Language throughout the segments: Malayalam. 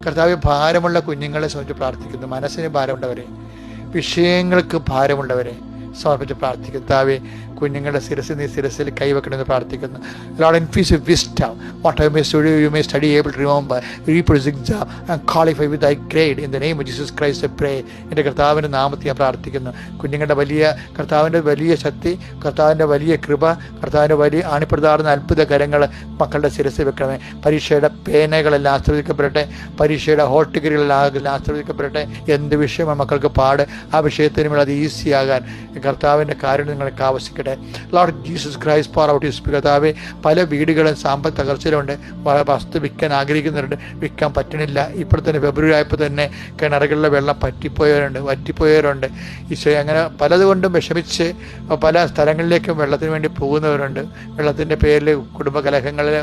കർത്താവ്, ഭാരമുള്ള കുഞ്ഞുങ്ങളെ സംബന്ധിച്ച് പ്രാർത്ഥിക്കുന്നു. മനസ്സിന് ഭാരമുള്ളവരെ, വിഷയങ്ങൾക്ക് ഭാരമുള്ളവരെ സമർപ്പിച്ച് പ്രാർത്ഥിക്കുന്നു. കർത്താവേ, കുഞ്ഞുങ്ങളുടെ ശിരസിൽ കൈവെക്കണമെന്ന് പ്രാർത്ഥിക്കുന്നു. Lord, infuse wisdom. Whatever may study, you may study able to remember, reproduce exam and qualify with thy grade. In the name of Jesus Christ I pray. എൻ്റെ കർത്താവിൻ്റെ നാമത്തിൽ ഞാൻ പ്രാർത്ഥിക്കുന്നു. കുഞ്ഞുങ്ങളുടെ കർത്താവിൻ്റെ വലിയ ശക്തി, കർത്താവിൻ്റെ വലിയ കൃപ, കർത്താവിൻ്റെ വലിയ ആണിപ്രദാർന്ന അത്ഭുത കരങ്ങൾ മക്കളുടെ ശിരസിൽ വെക്കണമേ. പരീക്ഷയുടെ പേനകളെല്ലാം ആശ്രയിക്കപ്പെടട്ടെ, പരീക്ഷയുടെ ഹോൾ ടിക്കറ്റുകളെല്ലാം ആശ്രയിക്കപ്പെടട്ടെ. എന്ത് വിഷയമാണ് മക്കൾക്ക് പാട്, ആ വിഷയത്തിന് മേൽ അത് ഈസിയാകാൻ കർത്താവിൻ്റെ കാര്യം നിങ്ങൾക്ക് ആവശ്യിക്കട്ടെ. Lord Jesus Christ, pour out your spirit. കർത്താവേ, പല വീടുകളും സാമ്പത്തിക തകർച്ചയിലുണ്ട്. വസ്തു വിൽക്കാൻ ആഗ്രഹിക്കുന്നവരുണ്ട്, വിൽക്കാൻ പറ്റണില്ല. ഇപ്പോൾ തന്നെ ഫെബ്രുവരി ആയപ്പോൾ തന്നെ കിണറുകളിലെ വെള്ളം വറ്റിപ്പോയവരുണ്ട്. ഈശോയെ, അങ്ങനെ പലതുകൊണ്ടും വിഷമിച്ച് പല സ്ഥലങ്ങളിലേക്കും വെള്ളത്തിന് വേണ്ടി പോകുന്നവരുണ്ട്. വെള്ളത്തിൻ്റെ പേരിൽ കുടുംബകലഹങ്ങളിൽ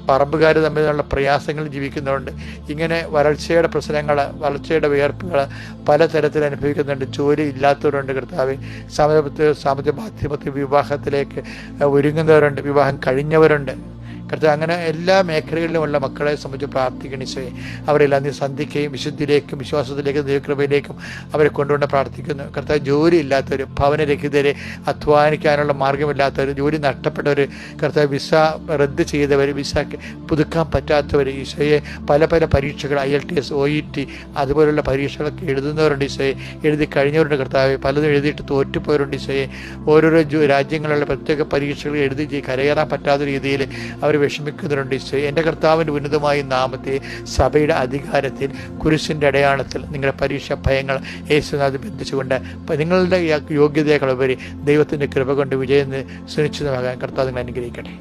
പറമ്പുകാർ തമ്മിലുള്ള പ്രയാസങ്ങൾ ജീവിക്കുന്നവരുണ്ട്. ഇങ്ങനെ വരൾച്ചയുടെ പ്രശ്നങ്ങൾ, വരൾച്ചയുടെ വിയർപ്പുകൾ പലതരത്തിൽ അനുഭവിക്കുന്നുണ്ട്. ജോലി ഇല്ലാത്തവരുണ്ട്. കർത്താവേ, സാമ്പത്തിക മാധ്യമത്തിൽ വിവാഹത്തിലേക്ക് ഒരുങ്ങുന്നവരുണ്ട്, വിവാഹം കഴിഞ്ഞവരുണ്ട്. കർത്താവ്, അങ്ങനെ എല്ലാ മേഖലകളിലുമുള്ള മക്കളെ സംബന്ധിച്ച് പ്രാർത്ഥിക്കണം. ഈശോയെ, അവരെല്ലാം നീ സന്ധിക്കുകയും വിശുദ്ധിയിലേക്കും വിശ്വാസത്തിലേക്കും ദൈവകൃപയിലേക്കും അവരെ കൊണ്ടുകൊണ്ട് പ്രാർത്ഥിക്കുന്നു. കർത്താവ്, ജോലി ഇല്ലാത്തവർ, ഭവനരഹിതരെ, അധ്വാനിക്കാനുള്ള മാർഗമില്ലാത്തവർ, ജോലി നഷ്ടപ്പെട്ടവർ, കർത്താവ് വിസ റദ്ദ് ചെയ്തവർ, വിസ പുതുക്കാൻ പറ്റാത്തവർ, ഈശോയെ, പല പരീക്ഷകൾ IELTS, OET അതുപോലുള്ള പരീക്ഷകളൊക്കെ എഴുതുന്നവരുണ്ട്. ഈശോയെ, എഴുതി കഴിഞ്ഞവരുണ്ട്. കർത്താവ്, പലതും എഴുതിയിട്ട് തോറ്റുപോയവരുണ്ട്. ഈശോയെ, ഓരോരോ രാജ്യങ്ങളിലുള്ള പ്രത്യേക പരീക്ഷകൾ എഴുതി കരകയറാൻ പറ്റാത്ത രീതിയിൽ അവർ വിഷമിക്കുന്നവരുണ്ട്. ഈശോയെ, എൻ്റെ കർത്താവിൻ്റെ ഉന്നതമായ നാമത്തെ സഭയുടെ അധികാരത്തിൽ കുരിശിൻ്റെ അടയാളത്തിൽ നിങ്ങളുടെ പരീക്ഷ ഭയങ്ങൾ യേശുനാഥ് ബന്ധിച്ചുകൊണ്ട് നിങ്ങളുടെ യോഗ്യതകളുപരി ദൈവത്തിൻ്റെ കൃപ കൊണ്ട് വിജയം സുനിശ്ചിതമാകാൻ കർത്താവ് നിങ്ങൾ അനുഗ്രഹിക്കട്ടെ.